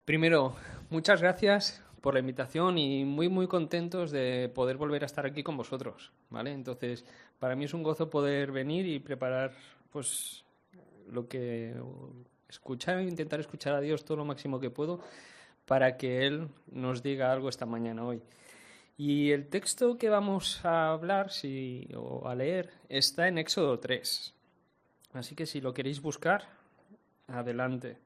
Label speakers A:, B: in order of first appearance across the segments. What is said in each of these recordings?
A: Primero, muchas gracias por la invitación y muy contentos de poder volver a estar aquí con vosotros, ¿vale? Entonces, para mí es un gozo poder venir y preparar, pues, lo que intentar escuchar a Dios todo lo máximo que puedo para que Él nos diga algo esta mañana hoy. Y el texto que vamos a hablar o a leer está en Éxodo 3. Así que si lo queréis buscar, adelante.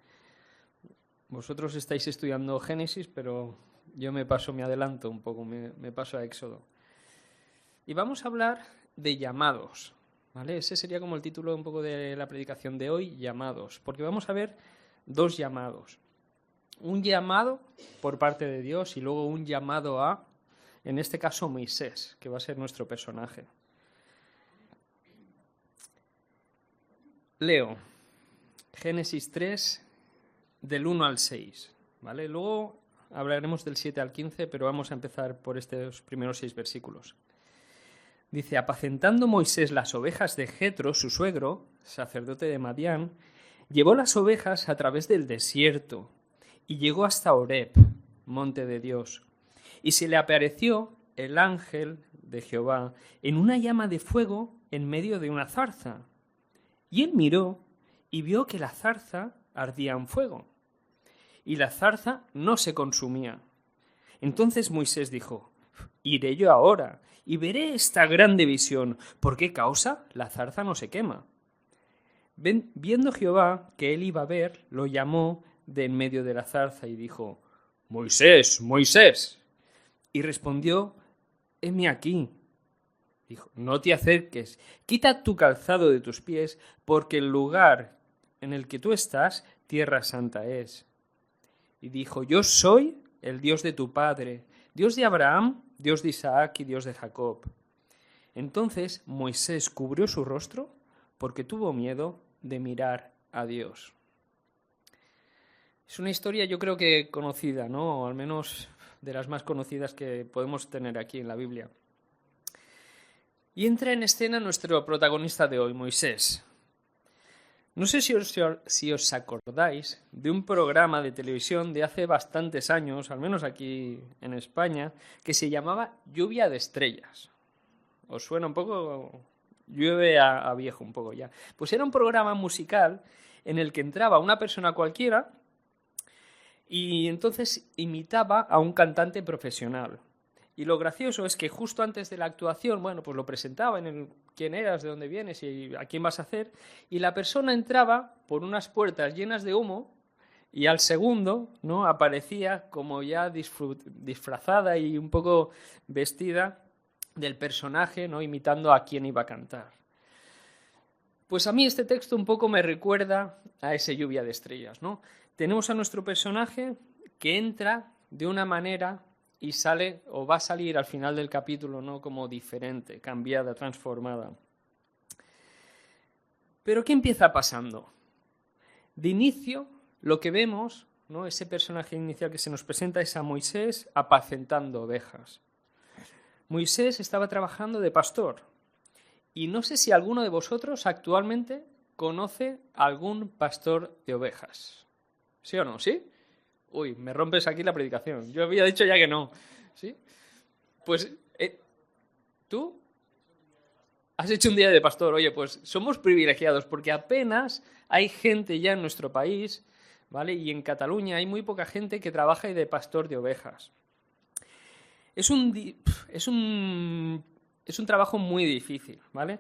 A: Vosotros estáis estudiando Génesis, pero yo me adelanto un poco, me paso a Éxodo. Y vamos a hablar de llamados, ¿vale? Ese sería como el título un poco de la predicación de hoy, llamados, porque vamos a ver dos llamados. Un llamado por parte de Dios y luego un llamado en este caso, Moisés, que va a ser nuestro personaje. Leo Génesis 3, del 1 al 6, ¿vale? Luego hablaremos del 7 al 15, pero vamos a empezar por estos primeros 6 versículos. Dice: apacentando Moisés las ovejas de Jetro, su suegro, sacerdote de Madián, llevó las ovejas a través del desierto y llegó hasta Horeb, monte de Dios. Y se le apareció el ángel de Jehová en una llama de fuego en medio de una zarza. Y él miró y vio que la zarza ardía en fuego, y la zarza no se consumía. Entonces Moisés dijo: iré yo ahora y veré esta grande visión. ¿Por qué causa la zarza no se quema? Viendo Jehová que él iba a ver, lo llamó de en medio de la zarza y dijo: Moisés, Moisés. Y respondió: heme aquí. Dijo: no te acerques, quita tu calzado de tus pies, porque el lugar en el que tú estás, tierra santa es. Y dijo: yo soy el Dios de tu padre, Dios de Abraham, Dios de Isaac y Dios de Jacob. Entonces Moisés cubrió su rostro porque tuvo miedo de mirar a Dios. Es una historia, yo creo que conocida, ¿no? O al menos de las más conocidas que podemos tener aquí en la Biblia. Y entra en escena nuestro protagonista de hoy, Moisés. No sé si os acordáis de un programa de televisión de hace bastantes años, al menos aquí en España, que se llamaba Lluvia de Estrellas. ¿Os suena un poco? Llueve a viejo un poco ya. Pues era un programa musical en el que entraba una persona cualquiera y entonces imitaba a un cantante profesional. Y lo gracioso es que justo antes de la actuación, bueno, pues lo presentaba en el quién eras, de dónde vienes y a quién vas a hacer, y la persona entraba por unas puertas llenas de humo y al segundo, ¿no?, aparecía como ya disfrazada y un poco vestida del personaje, ¿no?, imitando a quién iba a cantar. Pues a mí este texto un poco me recuerda a ese Lluvia de Estrellas, ¿no? Tenemos a nuestro personaje que entra de una manera y sale o va a salir al final del capítulo, ¿no?, como diferente, cambiada, transformada. Pero ¿qué empieza pasando? De inicio, lo que vemos, ¿no?, ese personaje inicial que se nos presenta es a Moisés apacentando ovejas. Moisés estaba trabajando de pastor. Y no sé si alguno de vosotros actualmente conoce algún pastor de ovejas. ¿Sí o no? ¿Sí? Uy, me rompes aquí la predicación. Yo había dicho ya que no. ¿Sí? Pues, ¿tú has hecho un día de pastor? Oye, pues somos privilegiados porque apenas hay gente ya en nuestro país, ¿vale? Y en Cataluña hay muy poca gente que trabaja de pastor de ovejas. Es un trabajo muy difícil, ¿vale?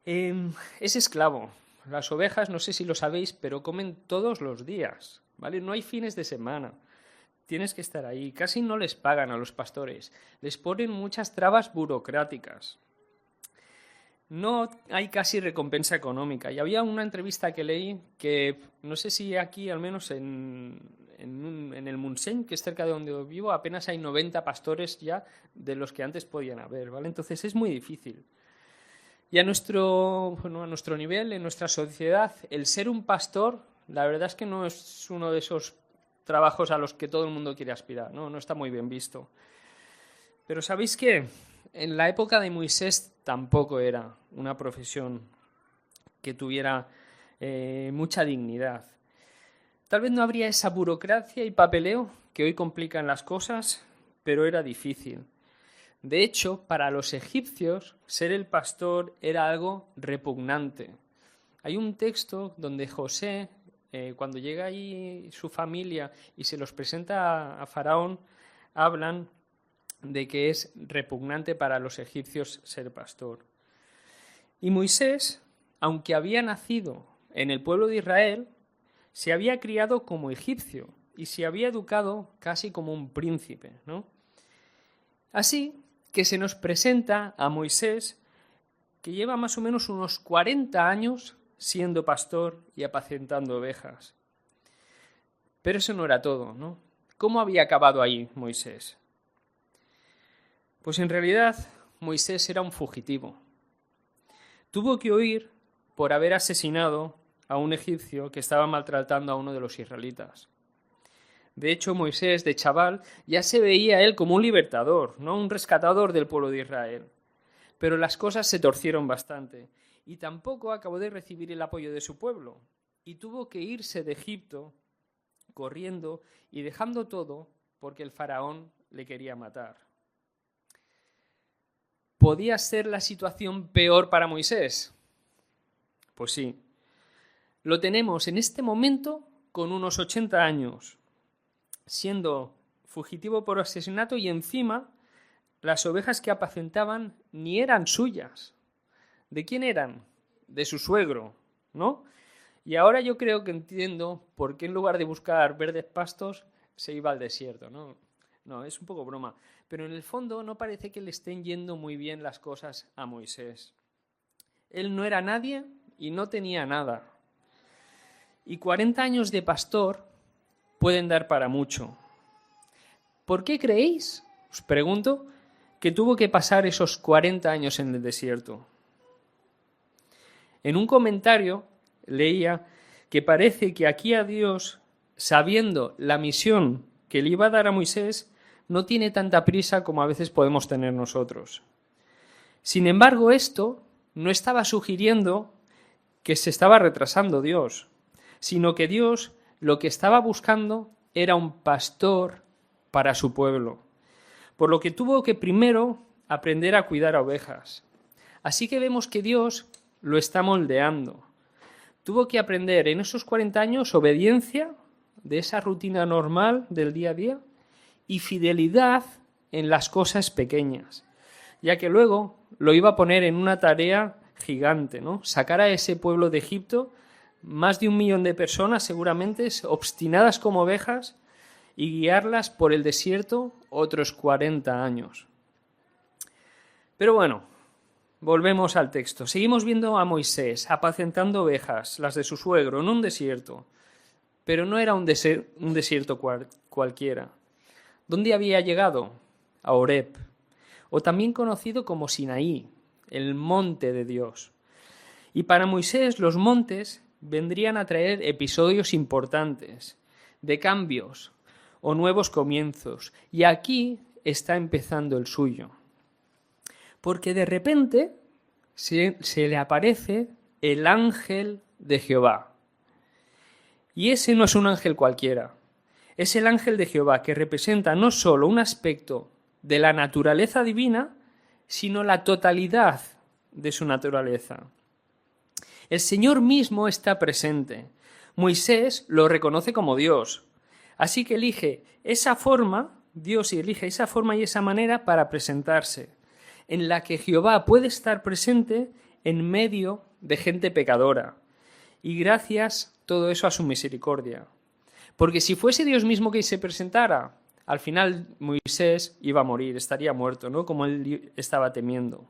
A: Es esclavo. Las ovejas, no sé si lo sabéis, pero comen todos los días, ¿vale? No hay fines de semana. Tienes que estar ahí. Casi no les pagan a los pastores. Les ponen muchas trabas burocráticas. No hay casi recompensa económica. Y había una entrevista que leí que, no sé si aquí, al menos en el Montseny, que es cerca de donde vivo, apenas hay 90 pastores ya de los que antes podían haber, ¿vale? Entonces es muy difícil. Y a nuestro nivel, en nuestra sociedad, el ser un pastor, la verdad es que no es uno de esos trabajos a los que todo el mundo quiere aspirar, ¿no? No está muy bien visto. Pero ¿sabéis qué? En la época de Moisés tampoco era una profesión que tuviera mucha dignidad. Tal vez no habría esa burocracia y papeleo que hoy complican las cosas, pero era difícil. De hecho, para los egipcios, ser el pastor era algo repugnante. Hay un texto donde José, cuando llega ahí su familia y se los presenta a Faraón, hablan de que es repugnante para los egipcios ser pastor. Y Moisés, aunque había nacido en el pueblo de Israel, se había criado como egipcio y se había educado casi como un príncipe, ¿no? Así que se nos presenta a Moisés, que lleva más o menos unos 40 años siendo pastor y apacentando ovejas. Pero eso no era todo, ¿no? ¿Cómo había acabado ahí Moisés? Pues en realidad Moisés era un fugitivo. Tuvo que huir por haber asesinado a un egipcio que estaba maltratando a uno de los israelitas. De hecho, Moisés, de chaval, ya se veía él como un libertador, no un rescatador del pueblo de Israel. Pero las cosas se torcieron bastante y tampoco acabó de recibir el apoyo de su pueblo y tuvo que irse de Egipto corriendo y dejando todo porque el faraón le quería matar. ¿Podía ser la situación peor para Moisés? Pues sí. Lo tenemos en este momento con unos 80 años, siendo fugitivo por asesinato y encima las ovejas que apacentaban ni eran suyas. ¿De quién eran? De su suegro, ¿no? Y ahora yo creo que entiendo por qué en lugar de buscar verdes pastos se iba al desierto, ¿no? No, es un poco broma. Pero en el fondo no parece que le estén yendo muy bien las cosas a Moisés. Él no era nadie y no tenía nada. Y 40 años de pastor pueden dar para mucho. ¿Por qué creéis, os pregunto, que tuvo que pasar esos 40 años en el desierto? En un comentario leía que parece que aquí a Dios, sabiendo la misión que le iba a dar a Moisés, no tiene tanta prisa como a veces podemos tener nosotros. Sin embargo, esto no estaba sugiriendo que se estaba retrasando Dios, sino que Dios lo que estaba buscando era un pastor para su pueblo, por lo que tuvo que primero aprender a cuidar a ovejas. Así que vemos que Dios lo está moldeando. Tuvo que aprender en esos 40 años obediencia de esa rutina normal del día a día y fidelidad en las cosas pequeñas, ya que luego lo iba a poner en una tarea gigante, ¿no? Sacar a ese pueblo de Egipto, más de 1 millón de personas seguramente, obstinadas como ovejas, y guiarlas por el desierto otros 40 años. Pero bueno, volvemos al texto. Seguimos viendo a Moisés apacentando ovejas, las de su suegro, en un desierto. Pero no era un desierto cualquiera. ¿Dónde había llegado? A Horeb, o también conocido como Sinaí, el monte de Dios. Y para Moisés los montes vendrían a traer episodios importantes, de cambios o nuevos comienzos. Y aquí está empezando el suyo. Porque de repente se le aparece el ángel de Jehová. Y ese no es un ángel cualquiera. Es el ángel de Jehová que representa no solo un aspecto de la naturaleza divina, sino la totalidad de su naturaleza. El Señor mismo está presente. Moisés lo reconoce como Dios. Así que elige esa forma, Dios elige esa forma y esa manera para presentarse, en la que Jehová puede estar presente en medio de gente pecadora. Y gracias todo eso a su misericordia. Porque si fuese Dios mismo que se presentara, al final Moisés iba a morir, estaría muerto, ¿no? Como él estaba temiendo.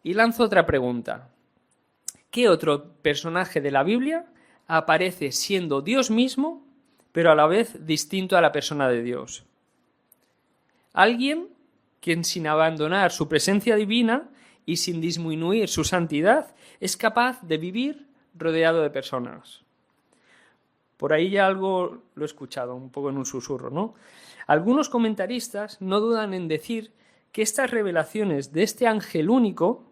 A: Y lanzo otra pregunta. ¿Qué otro personaje de la Biblia aparece siendo Dios mismo, pero a la vez distinto a la persona de Dios? Alguien quien sin abandonar su presencia divina y sin disminuir su santidad es capaz de vivir rodeado de personas. Por ahí ya algo lo he escuchado, un poco en un susurro, ¿no? Algunos comentaristas no dudan en decir que estas revelaciones de este ángel único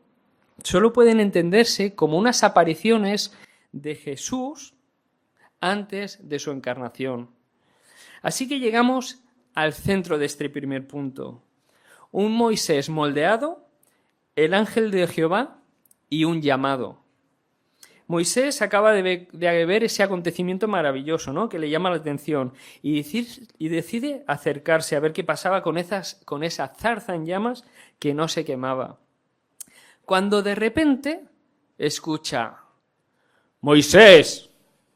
A: solo pueden entenderse como unas apariciones de Jesús antes de su encarnación. Así que llegamos al centro de este primer punto. Un Moisés moldeado, el ángel de Jehová y un llamado. Moisés acaba de ver ese acontecimiento maravilloso, ¿no?, que le llama la atención y decide acercarse a ver qué pasaba con esa zarza en llamas que no se quemaba. Cuando de repente escucha: ¡Moisés!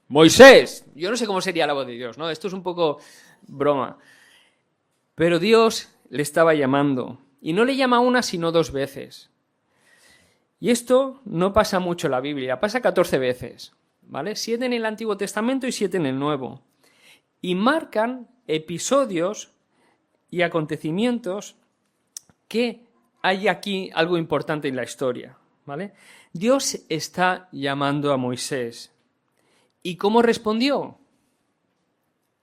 A: ¡Moisés! Yo no sé cómo sería la voz de Dios, ¿no? Esto es un poco broma. Pero Dios le estaba llamando. Y no le llama una, sino 2 veces. Y esto no pasa mucho en la Biblia, pasa 14 veces, ¿vale? 7 en el Antiguo Testamento y 7 en el Nuevo. Y marcan episodios y acontecimientos que hay aquí algo importante en la historia, ¿vale? Dios está llamando a Moisés. ¿Y cómo respondió?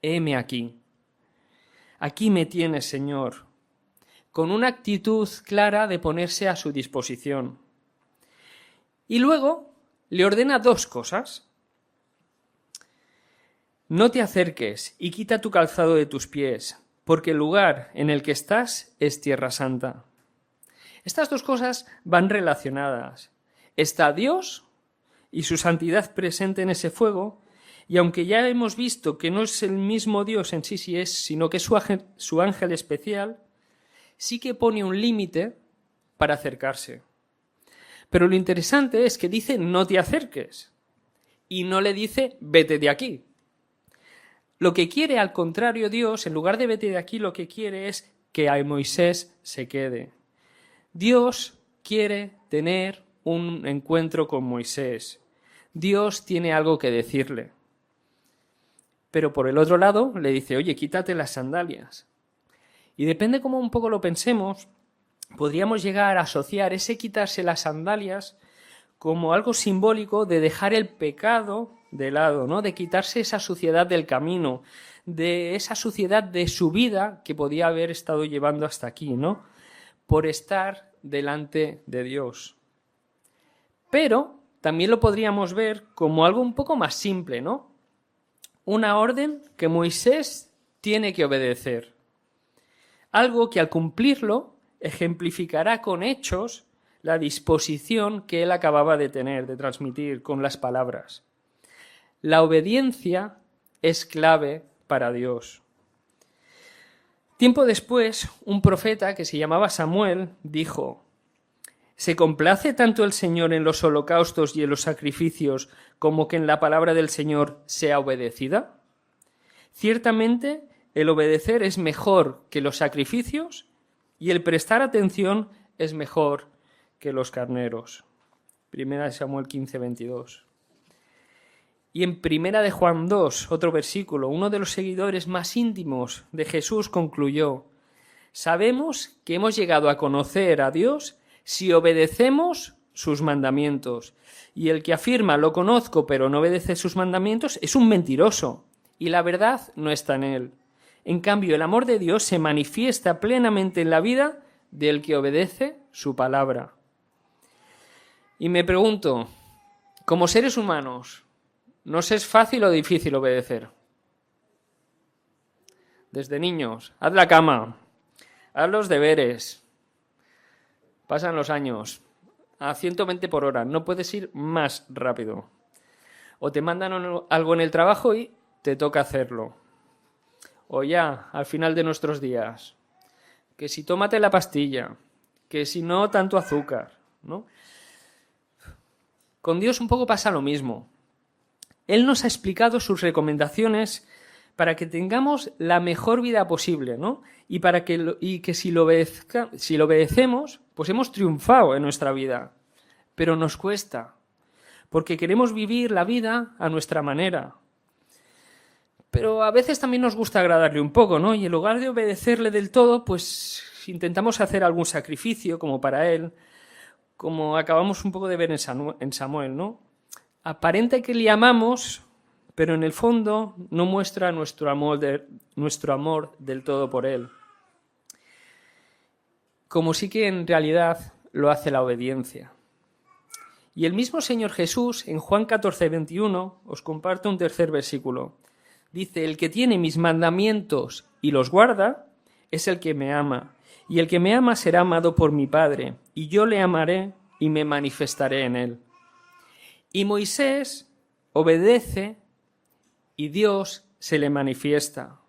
A: Heme aquí. Aquí me tienes, Señor, con una actitud clara de ponerse a su disposición. Y luego le ordena 2 cosas. No te acerques y quita tu calzado de tus pies, porque el lugar en el que estás es tierra santa. Estas 2 cosas van relacionadas. Está Dios y su santidad presente en ese fuego, y aunque ya hemos visto que no es el mismo Dios en sí, sino que es su ángel especial, sí que pone un límite para acercarse. Pero lo interesante es que dice no te acerques y no le dice vete de aquí. Lo que quiere, al contrario, Dios, en lugar de vete de aquí, lo que quiere es que a Moisés se quede. Dios quiere tener un encuentro con Moisés. Dios tiene algo que decirle. Pero por el otro lado le dice, oye, quítate las sandalias. Y depende cómo un poco lo pensemos, podríamos llegar a asociar ese quitarse las sandalias como algo simbólico de dejar el pecado de lado, ¿no? De quitarse esa suciedad del camino, de esa suciedad de su vida que podía haber estado llevando hasta aquí, ¿no? Por estar delante de Dios. Pero también lo podríamos ver como algo un poco más simple, ¿no? Una orden que Moisés tiene que obedecer. Algo que al cumplirlo ejemplificará con hechos la disposición que él acababa de tener, de transmitir con las palabras. La obediencia es clave para Dios. Tiempo después, un profeta que se llamaba Samuel dijo: ¿se complace tanto el Señor en los holocaustos y en los sacrificios como que en la palabra del Señor sea obedecida? Ciertamente, el obedecer es mejor que los sacrificios y el prestar atención es mejor que los carneros. 1 Samuel 15, 22. Y en 1 Juan 2, otro versículo, uno de los seguidores más íntimos de Jesús concluyó: sabemos que hemos llegado a conocer a Dios si obedecemos sus mandamientos. Y el que afirma lo conozco pero no obedece sus mandamientos es un mentiroso y la verdad no está en él. En cambio, el amor de Dios se manifiesta plenamente en la vida del que obedece su palabra. Y me pregunto, como seres humanos, ¿nos es fácil o difícil obedecer? Desde niños, haz la cama, haz los deberes. Pasan los años, a 120 por hora, no puedes ir más rápido. O te mandan algo en el trabajo y te toca hacerlo. O ya, al final de nuestros días, que si tómate la pastilla, que si no, tanto azúcar, ¿no? Con Dios un poco pasa lo mismo. Él nos ha explicado sus recomendaciones para que tengamos la mejor vida posible, ¿no? Y que si lo obedecemos, pues hemos triunfado en nuestra vida. Pero nos cuesta, porque queremos vivir la vida a nuestra manera. Pero a veces también nos gusta agradarle un poco, ¿no? Y en lugar de obedecerle del todo, pues intentamos hacer algún sacrificio como para él, como acabamos un poco de ver en Samuel, ¿no? Aparenta que le amamos, pero en el fondo no muestra nuestro amor del todo por él. Como sí que en realidad lo hace la obediencia. Y el mismo Señor Jesús, en Juan 14, 21, os comparto un tercer versículo. Dice, el que tiene mis mandamientos y los guarda, es el que me ama. Y el que me ama será amado por mi Padre, y yo le amaré y me manifestaré en él. Y Moisés obedece y Dios se le manifiesta.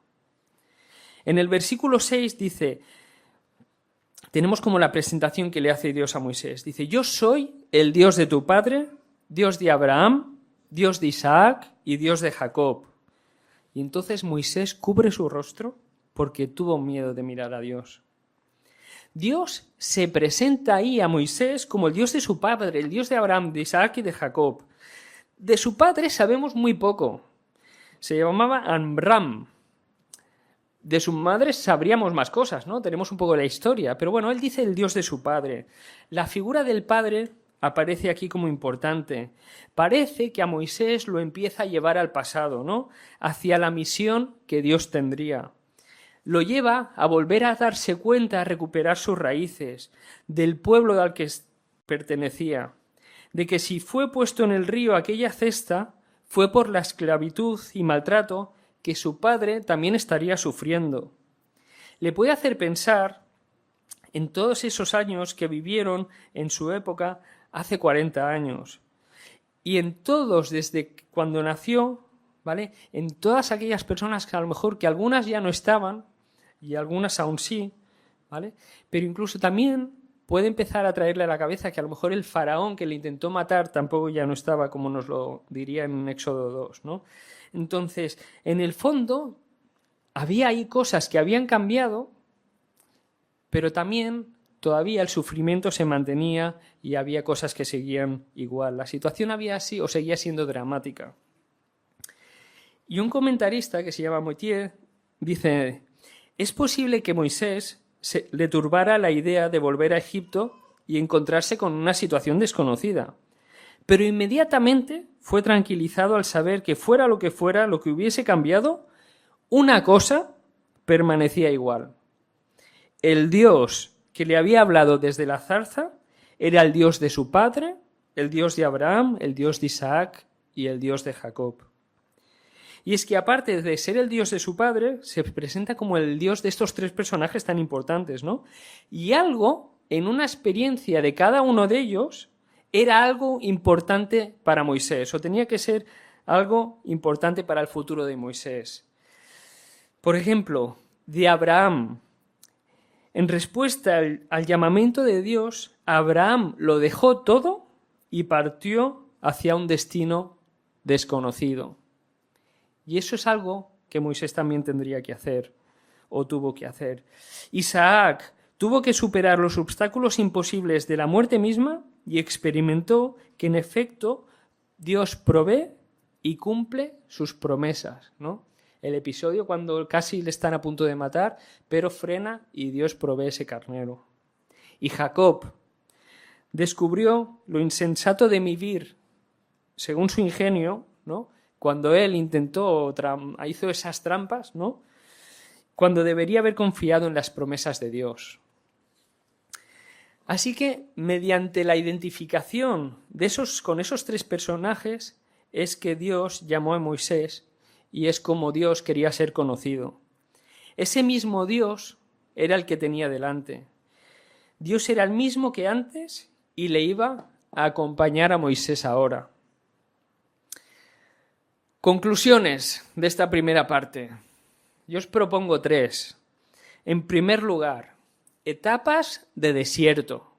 A: En el versículo 6 dice, tenemos como la presentación que le hace Dios a Moisés. Dice, yo soy el Dios de tu padre, Dios de Abraham, Dios de Isaac y Dios de Jacob. Y entonces Moisés cubre su rostro porque tuvo miedo de mirar a Dios. Dios se presenta ahí a Moisés como el Dios de su padre, el Dios de Abraham, de Isaac y de Jacob. De su padre sabemos muy poco. Se llamaba Amram. De su madre sabríamos más cosas, ¿no? Tenemos un poco la historia. Pero bueno, él dice el Dios de su padre. La figura del padre aparece aquí como importante. Parece que a Moisés lo empieza a llevar al pasado, ¿no? Hacia la misión que Dios tendría. Lo lleva a volver a darse cuenta, a recuperar sus raíces, del pueblo al que pertenecía, de que si fue puesto en el río aquella cesta, fue por la esclavitud y maltrato que su padre también estaría sufriendo. Le puede hacer pensar en todos esos años que vivieron en su época hace 40 años. Y en todos, desde cuando nació, ¿vale? En todas aquellas personas que a lo mejor que algunas ya no estaban y algunas aún sí, ¿vale? Pero incluso también puede empezar a traerle a la cabeza que a lo mejor el faraón que le intentó matar tampoco ya no estaba, como nos lo diría en Éxodo 2, ¿no? Entonces, en el fondo, había ahí cosas que habían cambiado, pero también todavía el sufrimiento se mantenía y había cosas que seguían igual. La situación había así o seguía siendo dramática. Y un comentarista que se llama Moitié dice, es posible que Moisés le turbara la idea de volver a Egipto y encontrarse con una situación desconocida, pero inmediatamente fue tranquilizado al saber que fuera lo que hubiese cambiado, una cosa permanecía igual. El Dios que le había hablado desde la zarza era el Dios de su padre, el Dios de Abraham, el Dios de Isaac y el Dios de Jacob. Y es que aparte de ser el Dios de su padre, se presenta como el Dios de estos tres personajes tan importantes, ¿no? Y algo en una experiencia de cada uno de ellos era algo importante para Moisés, o tenía que ser algo importante para el futuro de Moisés. Por ejemplo, de Abraham. En respuesta al llamamiento de Dios, Abraham lo dejó todo y partió hacia un destino desconocido. Y eso es algo que Moisés también tendría que hacer, o tuvo que hacer. Isaac tuvo que superar los obstáculos imposibles de la muerte misma y experimentó que, en efecto, Dios provee y cumple sus promesas, ¿no? El episodio cuando casi le están a punto de matar, pero frena y Dios provee ese carnero. Y Jacob descubrió lo insensato de vivir según su ingenio, ¿no? Cuando él hizo esas trampas, ¿no? Cuando debería haber confiado en las promesas de Dios. Así que, mediante la identificación con esos tres personajes, es que Dios llamó a Moisés y es como Dios quería ser conocido. Ese mismo Dios era el que tenía delante. Dios era el mismo que antes y le iba a acompañar a Moisés ahora. Conclusiones de esta primera parte. Yo os propongo 3. En primer lugar, etapas de desierto.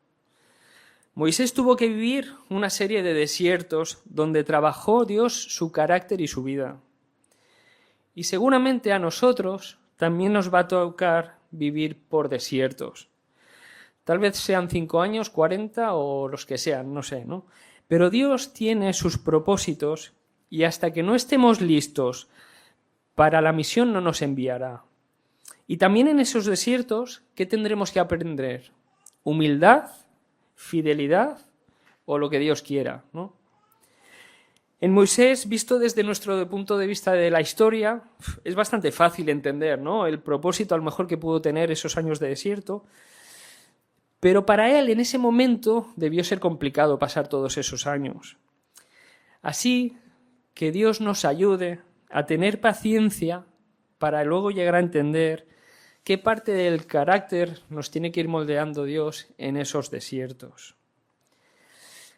A: Moisés tuvo que vivir una serie de desiertos donde trabajó Dios su carácter y su vida. Y seguramente a nosotros también nos va a tocar vivir por desiertos. Tal vez sean 5 años, 40 o los que sean, no sé, ¿no? Pero Dios tiene sus propósitos y hasta que no estemos listos para la misión no nos enviará. Y también en esos desiertos, ¿qué tendremos que aprender? Humildad, fidelidad o lo que Dios quiera, ¿no? En Moisés, visto desde nuestro punto de vista de la historia, es bastante fácil entender, ¿no? El propósito a lo mejor que pudo tener esos años de desierto, Pero para él en ese momento debió ser complicado pasar todos esos años. Así que Dios nos ayude a tener paciencia para luego llegar a entender qué parte del carácter nos tiene que ir moldeando Dios en esos desiertos.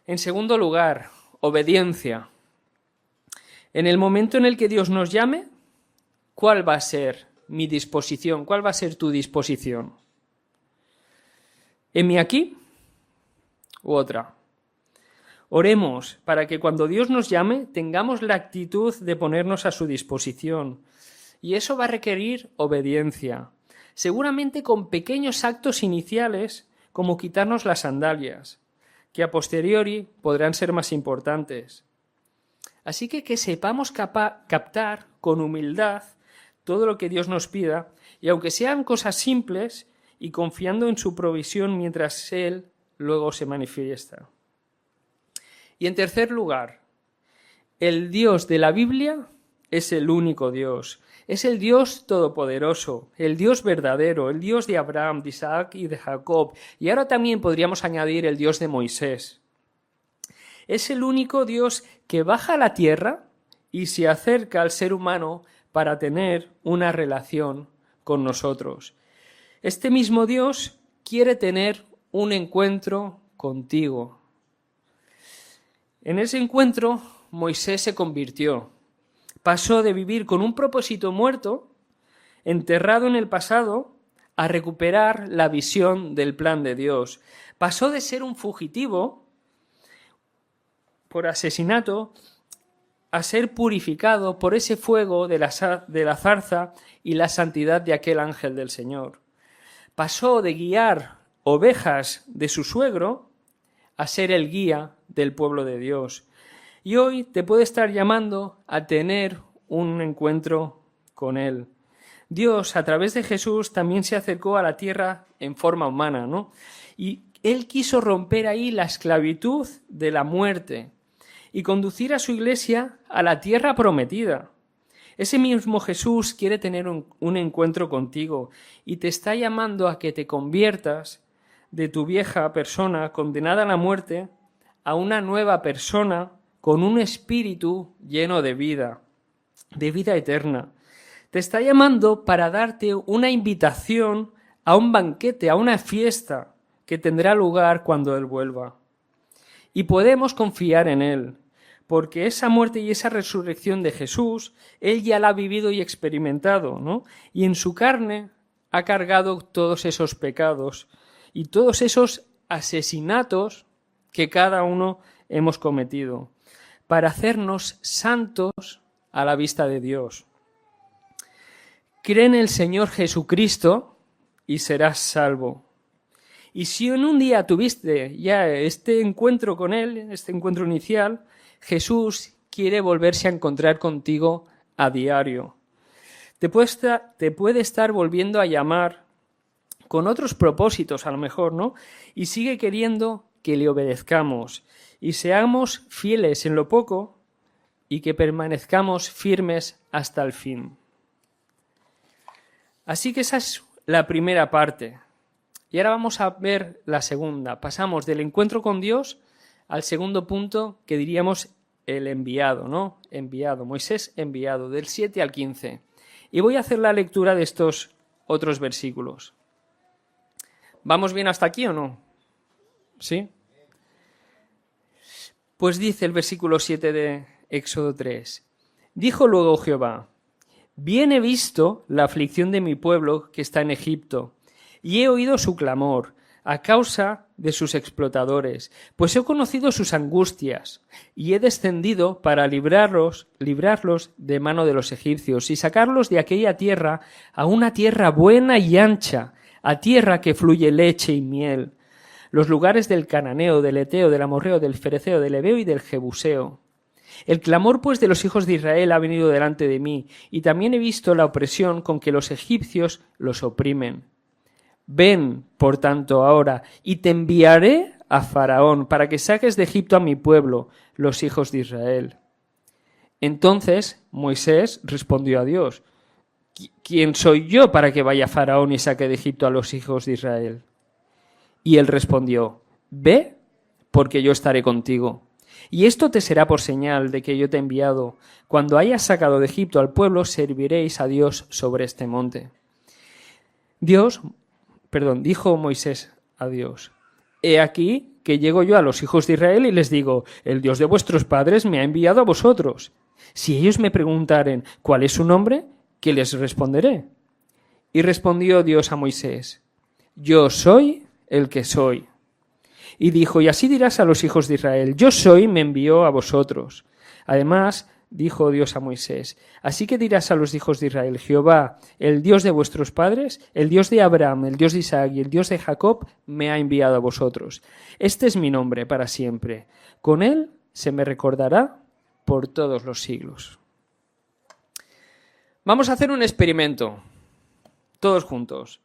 A: En segundo lugar, obediencia. En el momento en el que Dios nos llame, ¿cuál va a ser mi disposición? ¿Cuál va a ser tu disposición? ¿Heme aquí u otra? Oremos para que cuando Dios nos llame tengamos la actitud de ponernos a su disposición. Y eso va a requerir obediencia. Seguramente con pequeños actos iniciales como quitarnos las sandalias, que a posteriori podrán ser más importantes. Así que sepamos captar con humildad todo lo que Dios nos pida, y aunque sean cosas simples, y confiando en su provisión mientras Él luego se manifiesta. Y en tercer lugar, el Dios de la Biblia es el único Dios. Es el Dios todopoderoso, el Dios verdadero, el Dios de Abraham, de Isaac y de Jacob. Y ahora también podríamos añadir el Dios de Moisés. Es el único Dios que baja a la tierra y se acerca al ser humano para tener una relación con nosotros. Este mismo Dios quiere tener un encuentro contigo. En ese encuentro, Moisés se convirtió. Pasó de vivir con un propósito muerto, enterrado en el pasado, a recuperar la visión del plan de Dios. Pasó de ser un fugitivo por asesinato a ser purificado por ese fuego de la zarza y la santidad de aquel ángel del Señor. Pasó de guiar ovejas de su suegro a ser el guía del pueblo de Dios. Y hoy te puede estar llamando a tener un encuentro con Él. Dios, a través de Jesús, también se acercó a la tierra en forma humana, ¿no? Y Él quiso romper ahí la esclavitud de la muerte y conducir a su iglesia a la tierra prometida. Ese mismo Jesús quiere tener un encuentro contigo y te está llamando a que te conviertas de tu vieja persona condenada a la muerte a una nueva persona con un espíritu lleno de vida eterna. Te está llamando para darte una invitación a un banquete, a una fiesta que tendrá lugar cuando Él vuelva. Y podemos confiar en Él, porque esa muerte y esa resurrección de Jesús, Él ya la ha vivido y experimentado, ¿no? Y en su carne ha cargado todos esos pecados y todos esos asesinatos que cada uno hemos cometido, para hacernos santos a la vista de Dios. Cree en el Señor Jesucristo y serás salvo. Y si en un día tuviste ya este encuentro con Él, este encuentro inicial, Jesús quiere volverse a encontrar contigo a diario. Te puede estar volviendo a llamar con otros propósitos a lo mejor, ¿no? Y sigue queriendo que le obedezcamos y seamos fieles en lo poco y que permanezcamos firmes hasta el fin. Así que esa es la primera parte. Y ahora vamos a ver la segunda. Pasamos del encuentro con Dios al segundo punto, que diríamos el enviado, ¿no? Enviado, Moisés enviado, del 7 al 15. Y voy a hacer la lectura de estos otros versículos. ¿Vamos bien hasta aquí o no? ¿Sí? Pues dice el versículo 7 de Éxodo 3. Dijo luego Jehová: bien he visto la aflicción de mi pueblo que está en Egipto, y he oído su clamor a causa de sus explotadores, pues he conocido sus angustias, y he descendido para librarlos de mano de los egipcios, y sacarlos de aquella tierra a una tierra buena y ancha, a tierra que fluye leche y miel, los lugares del cananeo, del eteo, del amorreo, del fereceo, del heveo y del jebuseo. El clamor, pues, de los hijos de Israel ha venido delante de mí, y también he visto la opresión con que los egipcios los oprimen. Ven, por tanto, ahora, y te enviaré a Faraón, para que saques de Egipto a mi pueblo, los hijos de Israel. Entonces Moisés respondió a Dios: ¿quién soy yo para que vaya Faraón y saque de Egipto a los hijos de Israel? Y él respondió: ve, porque yo estaré contigo. Y esto te será por señal de que yo te he enviado. Cuando hayas sacado de Egipto al pueblo, serviréis a Dios sobre este monte. Dijo Moisés a Dios: he aquí que llego yo a los hijos de Israel y les digo: el Dios de vuestros padres me ha enviado a vosotros. Si ellos me preguntaren cuál es su nombre, ¿qué les responderé? Y respondió Dios a Moisés: yo soy el que soy. Y dijo: y así dirás a los hijos de Israel: yo soy, me envió a vosotros. Además, dijo Dios a Moisés: así que dirás a los hijos de Israel: Jehová, el Dios de vuestros padres, el Dios de Abraham, el Dios de Isaac y el Dios de Jacob, me ha enviado a vosotros. Este es mi nombre para siempre. Con él se me recordará por todos los siglos. Vamos a hacer un experimento, todos juntos.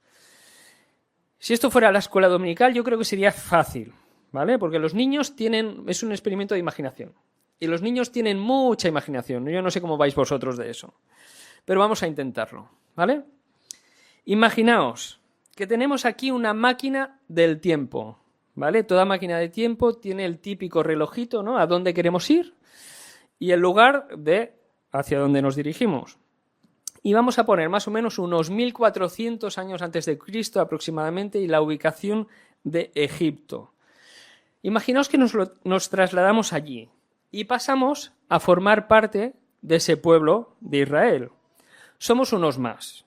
A: Si esto fuera la escuela dominical, yo creo que sería fácil, ¿vale? Porque los niños es un experimento de imaginación. Y los niños tienen mucha imaginación. Yo no sé cómo vais vosotros de eso. Pero vamos a intentarlo, ¿vale? Imaginaos que tenemos aquí una máquina del tiempo, ¿vale? Toda máquina de tiempo tiene el típico relojito, ¿no? A dónde queremos ir y el lugar de hacia dónde nos dirigimos. Y vamos a poner más o menos unos 1400 años antes de Cristo aproximadamente y la ubicación de Egipto. Imaginaos que nos trasladamos allí y pasamos a formar parte de ese pueblo de Israel. Somos unos más,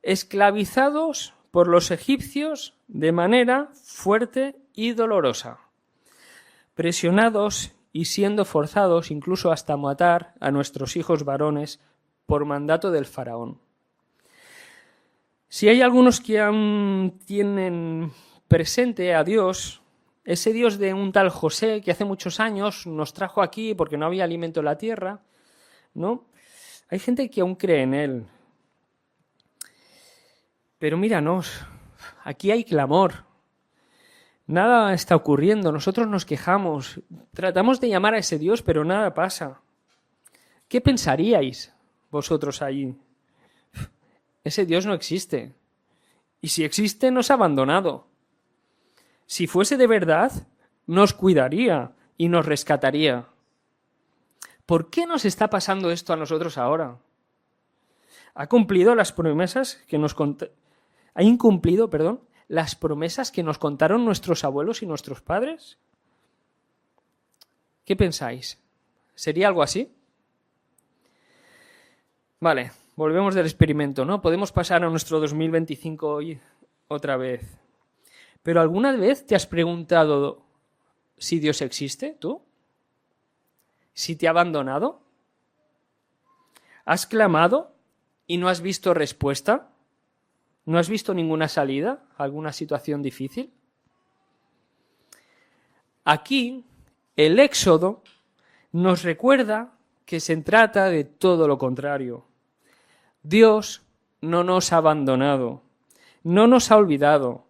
A: esclavizados por los egipcios de manera fuerte y dolorosa, presionados y siendo forzados incluso hasta matar a nuestros hijos varones por mandato del faraón. Si hay algunos que aún tienen presente a Dios, ese Dios de un tal José que hace muchos años nos trajo aquí porque no había alimento en la tierra, ¿no? Hay gente que aún cree en él. Pero míranos, aquí hay clamor. Nada está ocurriendo, nosotros nos quejamos, tratamos de llamar a ese Dios, pero nada pasa. ¿Qué pensaríais vosotros allí? Ese Dios no existe. Y si existe, nos ha abandonado. Si fuese de verdad, nos cuidaría y nos rescataría. ¿Por qué nos está pasando esto a nosotros ahora? ¿Ha incumplido las promesas que nos contaron nuestros abuelos y nuestros padres? ¿Qué pensáis? ¿Sería algo así? Vale, volvemos del experimento, ¿no? Podemos pasar a nuestro 2025 hoy otra vez. ¿Pero alguna vez te has preguntado si Dios existe, tú? ¿Si te ha abandonado? ¿Has clamado y no has visto respuesta? ¿No has visto ninguna salida a alguna situación difícil? Aquí, el Éxodo nos recuerda que se trata de todo lo contrario. Dios no nos ha abandonado, no nos ha olvidado,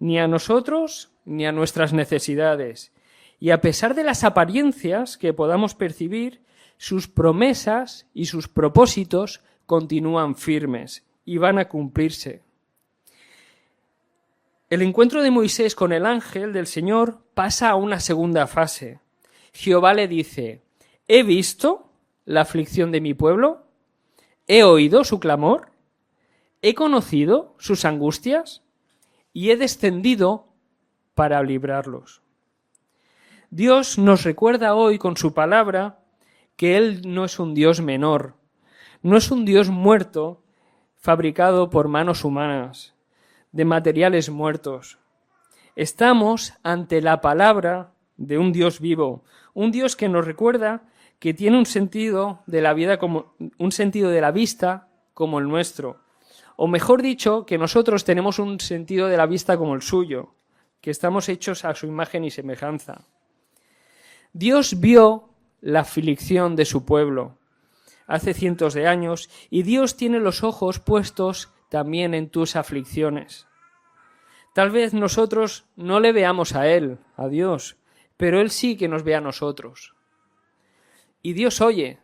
A: ni a nosotros ni a nuestras necesidades. Y a pesar de las apariencias que podamos percibir, sus promesas y sus propósitos continúan firmes y van a cumplirse. El encuentro de Moisés con el ángel del Señor pasa a una segunda fase. Jehová le dice: ¿he visto la aflicción de mi pueblo? ¿He oído su clamor? ¿He conocido sus angustias? Y he descendido para librarlos. Dios nos recuerda hoy con su palabra que Él no es un Dios menor, no es un Dios muerto fabricado por manos humanas, de materiales muertos. Estamos ante la palabra de un Dios vivo, un Dios que nos recuerda que tiene un sentido de la vida como un sentido de la vista como el nuestro, o mejor dicho, que nosotros tenemos un sentido de la vista como el suyo, que estamos hechos a su imagen y semejanza. Dios vio la aflicción de su pueblo hace cientos de años y Dios tiene los ojos puestos también en tus aflicciones. Tal vez nosotros no le veamos a Él, a Dios, pero Él sí que nos ve a nosotros. Y Dios oye.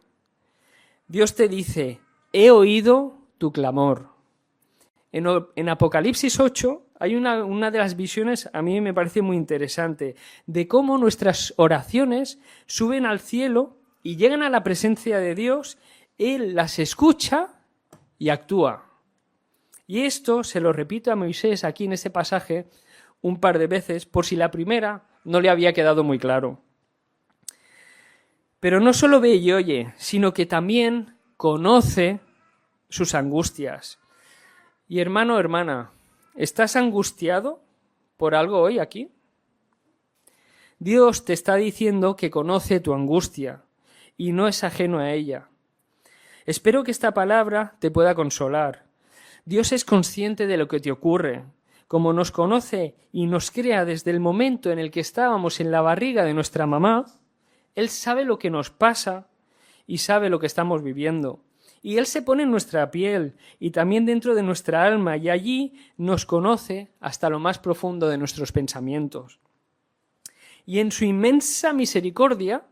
A: Dios te dice: he oído tu clamor. En Apocalipsis 8 hay una de las visiones, a mí me parece muy interesante, de cómo nuestras oraciones suben al cielo y llegan a la presencia de Dios, Él las escucha y actúa. Y esto se lo repito a Moisés aquí en este pasaje un par de veces, por si la primera no le había quedado muy claro. Pero no solo ve y oye, sino que también conoce sus angustias. Y hermano, hermana, ¿estás angustiado por algo hoy aquí? Dios te está diciendo que conoce tu angustia y no es ajeno a ella. Espero que esta palabra te pueda consolar. Dios es consciente de lo que te ocurre. Como nos conoce y nos crea desde el momento en el que estábamos en la barriga de nuestra mamá, Él sabe lo que nos pasa y sabe lo que estamos viviendo. Y Él se pone en nuestra piel y también dentro de nuestra alma y allí nos conoce hasta lo más profundo de nuestros pensamientos. Y en su inmensa misericordia,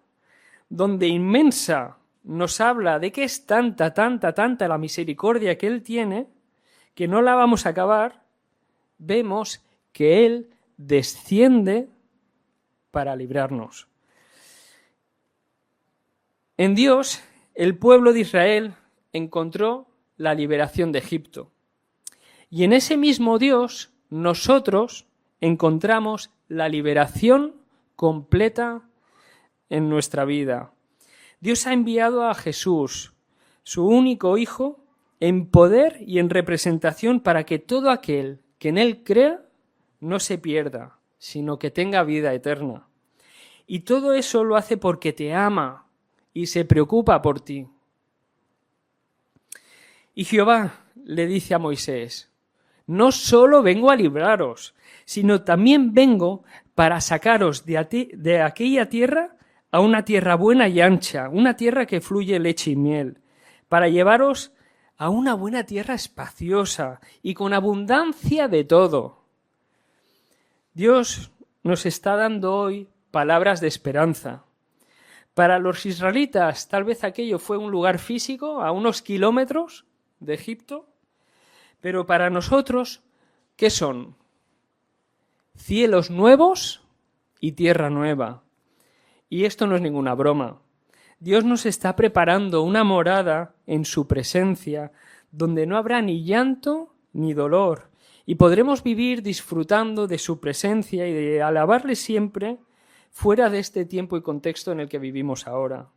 A: donde inmensa nos habla de que es tanta la misericordia que Él tiene, que no la vamos a acabar, vemos que Él desciende para librarnos. En Dios, el pueblo de Israel encontró la liberación de Egipto. Y en ese mismo Dios, nosotros encontramos la liberación completa en nuestra vida. Dios ha enviado a Jesús, su único Hijo, en poder y en representación para que todo aquel que en Él crea no se pierda, sino que tenga vida eterna. Y todo eso lo hace porque te ama y se preocupa por ti. Y Jehová le dice a Moisés, no solo vengo a libraros, sino también vengo para sacaros de aquella tierra a una tierra buena y ancha, una tierra que fluye leche y miel, para llevaros a una buena tierra espaciosa y con abundancia de todo. Dios nos está dando hoy palabras de esperanza. Para los israelitas, tal vez aquello fue un lugar físico a unos kilómetros de Egipto, pero para nosotros, ¿qué son? Cielos nuevos y tierra nueva. Y esto no es ninguna broma. Dios nos está preparando una morada en su presencia donde no habrá ni llanto ni dolor y podremos vivir disfrutando de su presencia y de alabarle siempre fuera de este tiempo y contexto en el que vivimos ahora.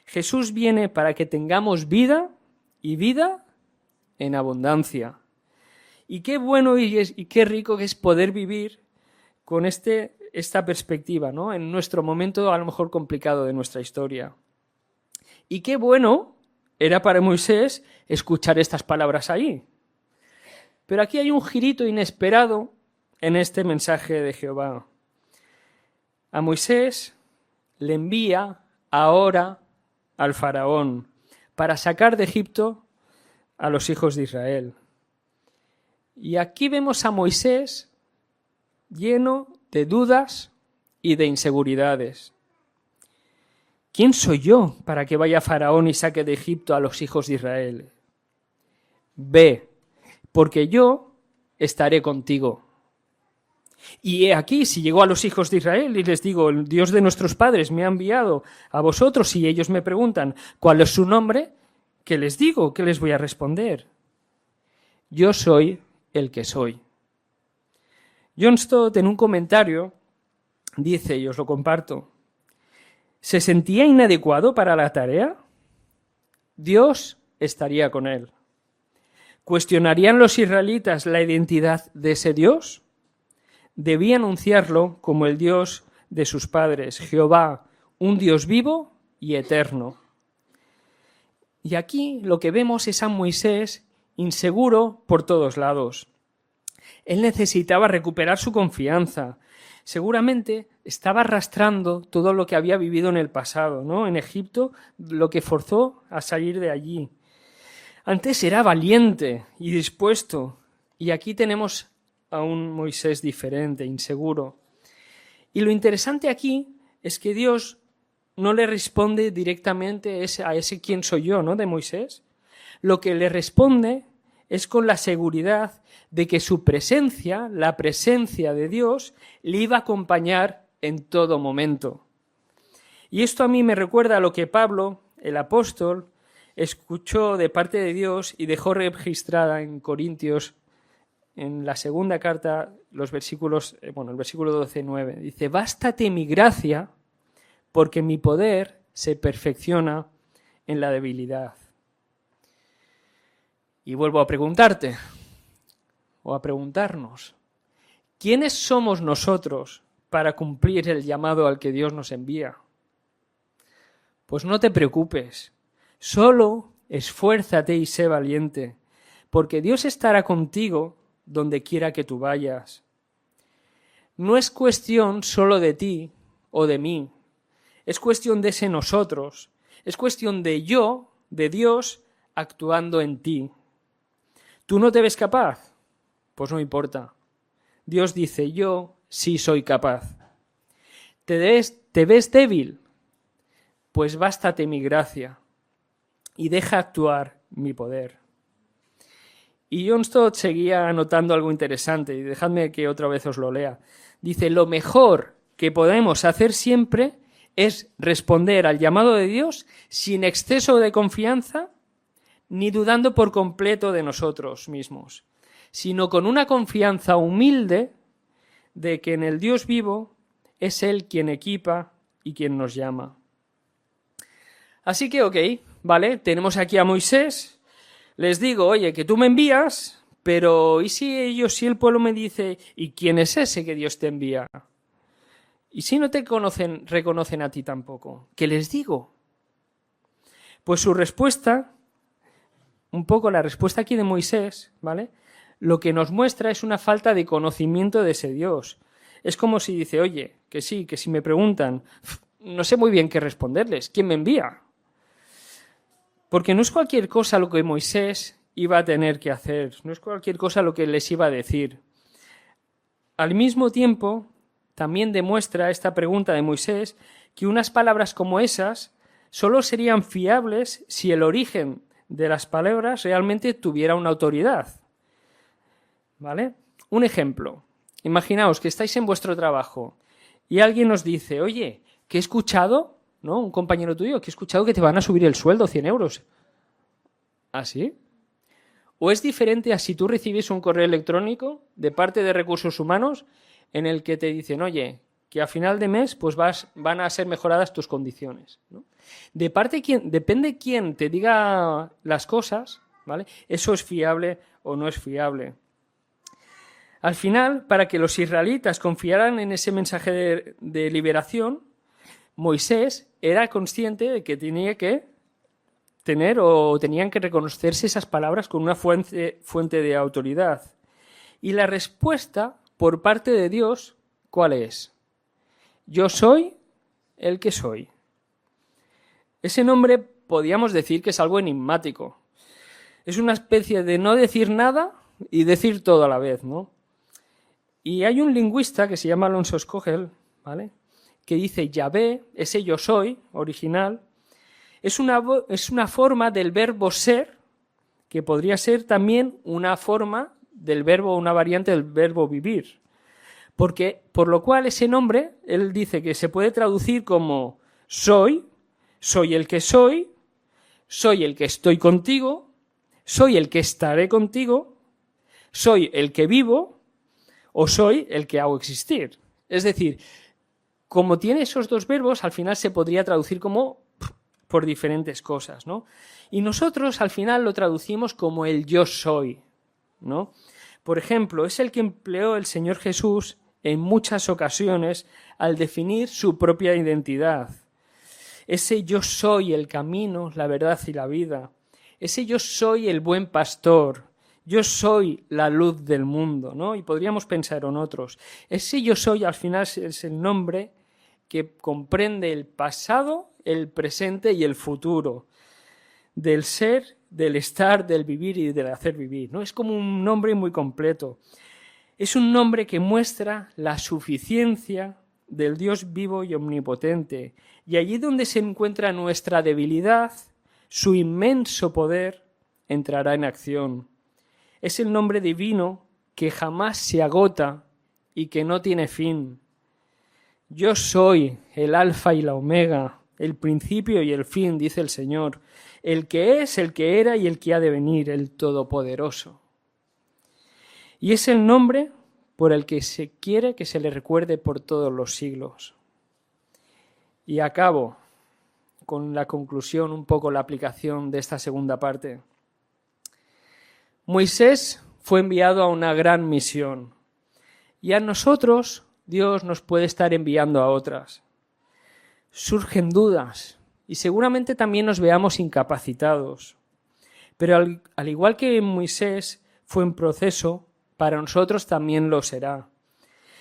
A: Jesús viene para que tengamos vida y vida en abundancia. Y qué bueno y qué rico que es poder vivir con esta perspectiva, ¿no? En nuestro momento a lo mejor complicado de nuestra historia. Y qué bueno era para Moisés escuchar estas palabras ahí. Pero aquí hay un girito inesperado en este mensaje de Jehová. A Moisés le envía ahora al faraón para sacar de Egipto a los hijos de Israel. Y aquí vemos a Moisés lleno de dudas y de inseguridades. ¿Quién soy yo para que vaya Faraón y saque de Egipto a los hijos de Israel? Ve, porque yo estaré contigo. Y he aquí, si llego a los hijos de Israel y les digo, el Dios de nuestros padres me ha enviado a vosotros y ellos me preguntan, ¿cuál es su nombre? ¿Qué les digo? ¿Qué les voy a responder? Yo soy el que soy. John Stott en un comentario dice, y os lo comparto, ¿se sentía inadecuado para la tarea? Dios estaría con él. ¿Cuestionarían los israelitas la identidad de ese Dios? Debía anunciarlo como el Dios de sus padres, Jehová, un Dios vivo y eterno. Y aquí lo que vemos es a Moisés inseguro por todos lados. Él necesitaba recuperar su confianza. Seguramente estaba arrastrando todo lo que había vivido en el pasado, ¿no? En Egipto, lo que forzó a salir de allí. Antes era valiente y dispuesto, y aquí tenemos a un Moisés diferente, inseguro. Y lo interesante aquí es que Dios no le responde directamente a ese quién soy yo, ¿no? De Moisés. Lo que le responde es con la seguridad de que su presencia, la presencia de Dios, le iba a acompañar en todo momento. Y esto a mí me recuerda a lo que Pablo, el apóstol, escuchó de parte de Dios y dejó registrada en Corintios, en la segunda carta, el versículo 12:9. Dice: bástate mi gracia, porque mi poder se perfecciona en la debilidad. Y vuelvo a preguntarte, o a preguntarnos, ¿quiénes somos nosotros para cumplir el llamado al que Dios nos envía? Pues no te preocupes, solo esfuérzate y sé valiente, porque Dios estará contigo donde quiera que tú vayas. No es cuestión solo de ti o de mí, es cuestión de ese nosotros, es cuestión de yo, de Dios, actuando en ti. ¿Tú no te ves capaz? Pues no importa. Dios dice: yo sí soy capaz. ¿Te ves débil? Pues bástate mi gracia y deja actuar mi poder. Y John Stott seguía anotando algo interesante, y dejadme que otra vez os lo lea. Dice: lo mejor que podemos hacer siempre es responder al llamado de Dios sin exceso de confianza ni dudando por completo de nosotros mismos, sino con una confianza humilde de que en el Dios vivo es Él quien equipa y quien nos llama. Así que, ok, vale, tenemos aquí a Moisés, les digo: oye, que tú me envías, pero ¿y si el pueblo me dice: ¿y quién es ese que Dios te envía? ¿Y si no te reconocen a ti tampoco? ¿Qué les digo? Pues su respuesta, un poco la respuesta aquí de Moisés, ¿vale?, lo que nos muestra es una falta de conocimiento de ese Dios. Es como si dice: oye, que sí, que si me preguntan, no sé muy bien qué responderles. ¿Quién me envía? Porque no es cualquier cosa lo que Moisés iba a tener que hacer, no es cualquier cosa lo que les iba a decir. Al mismo tiempo, también demuestra esta pregunta de Moisés que unas palabras como esas solo serían fiables si el origen de las palabras realmente tuviera una autoridad. ¿Vale? Un ejemplo. Imaginaos que estáis en vuestro trabajo y alguien os dice: oye, que he escuchado, ¿no?, un compañero tuyo, que he escuchado que te van a subir el sueldo 100 euros. ¿Ah, sí? ¿O es diferente a si tú recibes un correo electrónico de parte de Recursos Humanos en el que te dicen: oye, que a final de mes pues van a ser mejoradas tus condiciones, ¿no? Depende quién te diga las cosas, ¿vale?, eso es fiable o no es fiable. Al final, para que los israelitas confiaran en ese mensaje de liberación, Moisés era consciente de que tenía que tenían que reconocerse esas palabras con una fuente de autoridad. Y la respuesta por parte de Dios, ¿cuál es? Yo soy el que soy. Ese nombre podríamos decir que es algo enigmático. Es una especie de no decir nada y decir todo a la vez, ¿no? Y hay un lingüista que se llama Alonso Scogel, ¿vale?, que dice: Yahvé, ese yo soy original, es una forma del verbo ser, que podría ser también una forma del verbo, una variante del verbo vivir. Por lo cual ese nombre, él dice que se puede traducir como soy el que soy el que estoy contigo, soy el que estaré contigo, soy el que vivo, o soy el que hago existir. Es decir, como tiene esos dos verbos, al final se podría traducir como por diferentes cosas, ¿no? Y nosotros al final lo traducimos como el yo soy, ¿no? Por ejemplo, es el que empleó el Señor Jesús en muchas ocasiones al definir su propia identidad. Ese yo soy el camino, la verdad y la vida. Ese yo soy el buen pastor. Yo soy la luz del mundo, ¿no? Y podríamos pensar en otros. Ese yo soy al final es el nombre que comprende el pasado, el presente y el futuro. Del ser, del estar, del vivir y del hacer vivir, ¿no? Es como un nombre muy completo. Es un nombre que muestra la suficiencia del Dios vivo y omnipotente. Y allí donde se encuentra nuestra debilidad, su inmenso poder entrará en acción. Es el nombre divino que jamás se agota y que no tiene fin. Yo soy el Alfa y la Omega, el principio y el fin, dice el Señor, el que es, el que era y el que ha de venir, el Todopoderoso. Y es el nombre por el que se quiere que se le recuerde por todos los siglos. Y acabo con la conclusión, un poco la aplicación de esta segunda parte. Moisés fue enviado a una gran misión y a nosotros Dios nos puede estar enviando a otras. Surgen dudas y seguramente también nos veamos incapacitados. Pero al igual que Moisés fue un proceso, para nosotros también lo será.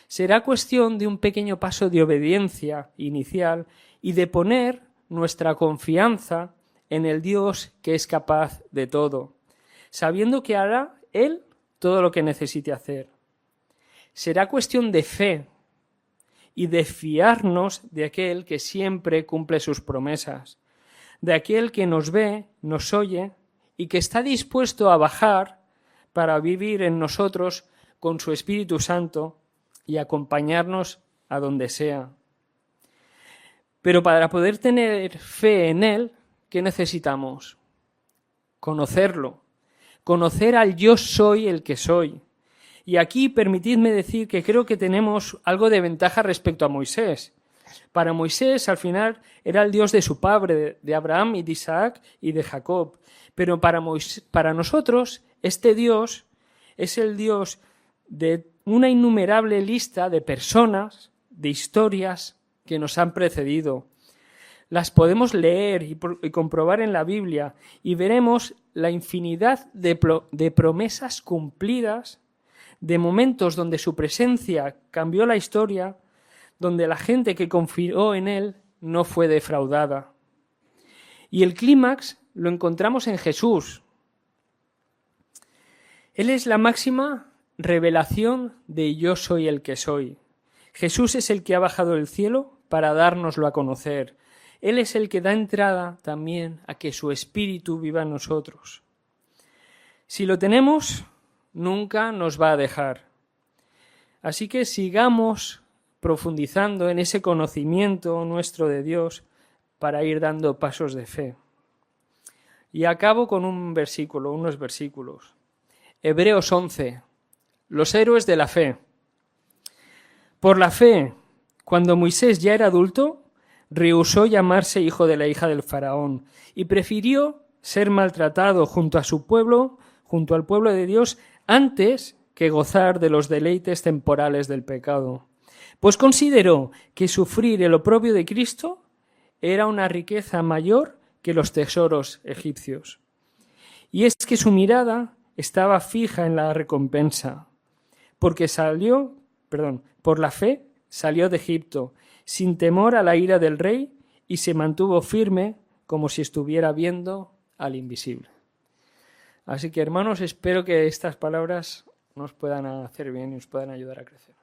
A: Será cuestión de un pequeño paso de obediencia inicial y de poner nuestra confianza en el Dios que es capaz de todo, sabiendo que hará Él todo lo que necesite hacer. Será cuestión de fe y de fiarnos de aquel que siempre cumple sus promesas, de aquel que nos ve, nos oye y que está dispuesto a bajar para vivir en nosotros con su Espíritu Santo y acompañarnos a donde sea. Pero para poder tener fe en Él, ¿qué necesitamos? Conocerlo, conocer al yo soy el que soy. Y aquí permitidme decir que creo que tenemos algo de ventaja respecto a Moisés. Para Moisés, al final, era el Dios de su padre, de Abraham y de Isaac y de Jacob. Pero para nosotros, este Dios es el Dios de una innumerable lista de personas, de historias que nos han precedido. Las podemos leer y comprobar en la Biblia y veremos la infinidad de promesas cumplidas, de momentos donde su presencia cambió la historia, donde la gente que confió en Él no fue defraudada. Y el clímax lo encontramos en Jesús. Él es la máxima revelación de yo soy el que soy. Jesús es el que ha bajado del cielo para dárnoslo a conocer. Él es el que da entrada también a que su Espíritu viva en nosotros. Si lo tenemos, nunca nos va a dejar. Así que sigamos profundizando en ese conocimiento nuestro de Dios para ir dando pasos de fe. Y acabo con unos versículos. Hebreos 11. Los héroes de la fe. Por la fe, cuando Moisés ya era adulto, rehusó llamarse hijo de la hija del faraón y prefirió ser maltratado junto a su pueblo, junto al pueblo de Dios, antes que gozar de los deleites temporales del pecado. Pues consideró que sufrir el oprobio de Cristo era una riqueza mayor que los tesoros egipcios. Y es que su mirada estaba fija en la recompensa, por la fe salió de Egipto, sin temor a la ira del rey, y se mantuvo firme como si estuviera viendo al invisible. Así que, hermanos, espero que estas palabras nos puedan hacer bien y nos puedan ayudar a crecer.